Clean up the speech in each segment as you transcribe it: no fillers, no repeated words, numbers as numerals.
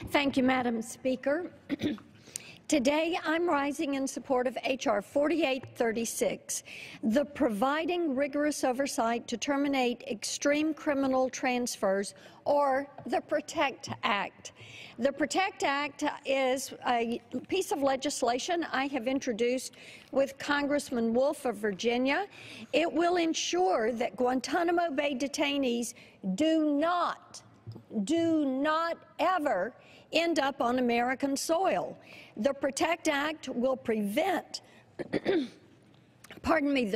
Thank you, Madam Speaker. Today, I'm rising in support of H.R. 4836, the Providing Rigorous Oversight to Terminate Extreme Criminal Transfers, or the PROTECT Act. The PROTECT Act is a piece of legislation I have introduced with Congressman Wolf of Virginia. It will ensure that Guantanamo Bay detainees do not ever end up on American soil. The PROTECT Act will prevent the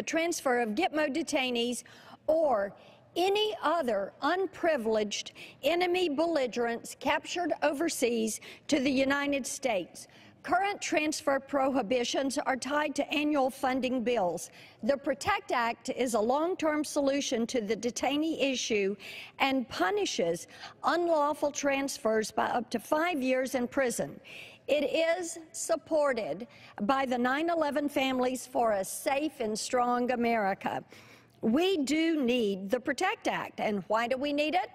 transfer of GITMO detainees or any other unprivileged enemy belligerents captured overseas to the United States. Current transfer prohibitions are tied to annual funding bills. The PROTECT Act is a long-term solution to the detainee issue and punishes unlawful transfers by up to 5 years in prison. It is supported by the 9/11 families for a safe and strong America. We do need the PROTECT Act. And why do we need it?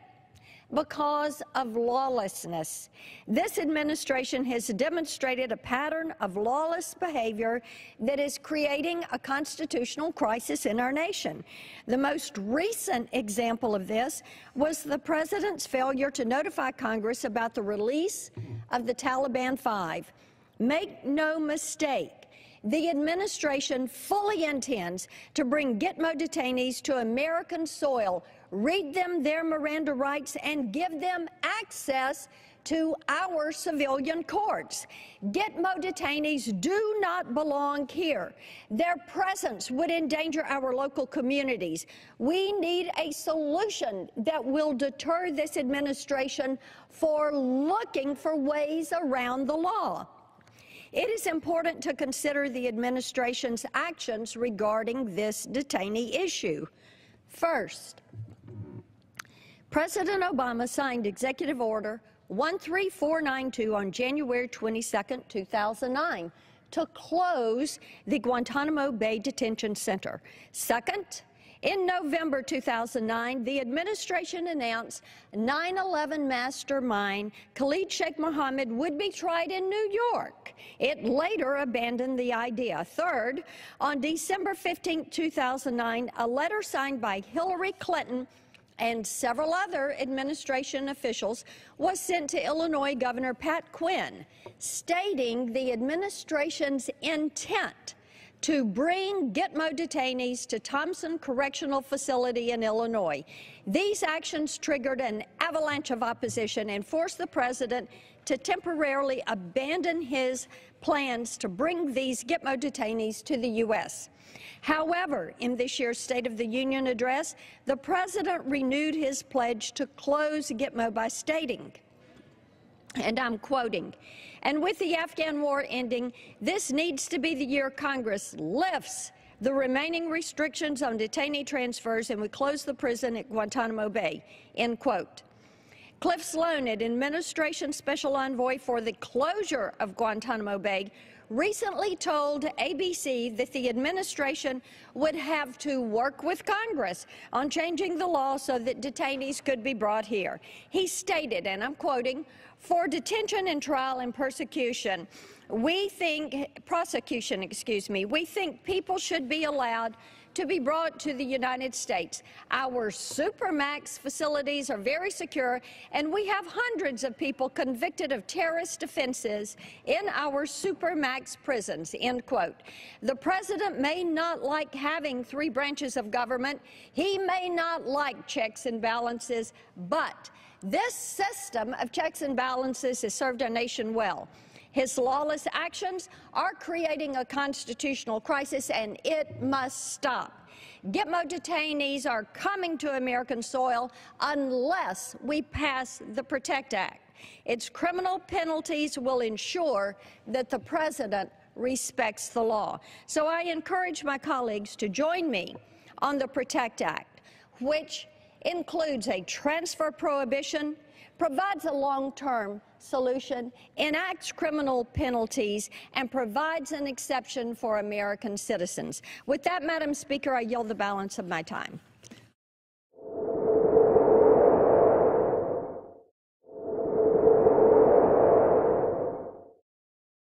Because of lawlessness. This administration has demonstrated a pattern of lawless behavior that is creating a constitutional crisis in our nation. The most recent example of this was the President's failure to notify Congress about the release of the Taliban 5. Make no mistake, the administration fully intends to bring GITMO detainees to American soil, read them their Miranda rights, and give them access to our civilian courts. GITMO detainees do not belong here. Their presence would endanger our local communities. We need a solution that will deter this administration for looking for ways around the law. It is important to consider the administration's actions regarding this detainee issue. First, President Obama signed Executive Order 13492 on January 22, 2009, to close the Guantanamo Bay Detention Center. Second, in November 2009, the administration announced 9/11 mastermind Khalid Sheikh Mohammed would be tried in New York. It later abandoned the idea. Third, on December 15, 2009, a letter signed by Hillary Clinton and several other administration officials was sent to Illinois Governor Pat Quinn, stating the administration's intent to bring GITMO detainees to Thompson Correctional Facility in Illinois. These actions triggered an avalanche of opposition and forced the President to temporarily abandon his plans to bring these GITMO detainees to the U.S. However, in this year's State of the Union address, the President renewed his pledge to close GITMO by stating, and I'm quoting, "And with the Afghan war ending, this needs to be the year Congress lifts the remaining restrictions on detainee transfers and we close the prison at Guantanamo Bay," end quote. Cliff Sloan, an administration special envoy for the closure of Guantanamo Bay, recently told ABC that the administration would have to work with Congress on changing the law so that detainees could be brought here. He stated, and I'm quoting, "For detention and trial and prosecution, we think people should be allowed to be brought to the United States. Our Supermax facilities are very secure, and we have hundreds of people convicted of terrorist offenses in our Supermax prisons," end quote. The President may not like having 3 branches of government. He may not like checks and balances, but this system of checks and balances has served our nation well. His lawless actions are creating a constitutional crisis, and it must stop. GITMO detainees are coming to American soil unless we pass the PROTECT Act. Its criminal penalties will ensure that the President respects the law. So I encourage my colleagues to join me on the PROTECT Act, which includes a transfer prohibition, provides a long-term solution, enacts criminal penalties, and provides an exception for American citizens. With that, Madam Speaker, I yield the balance of my time.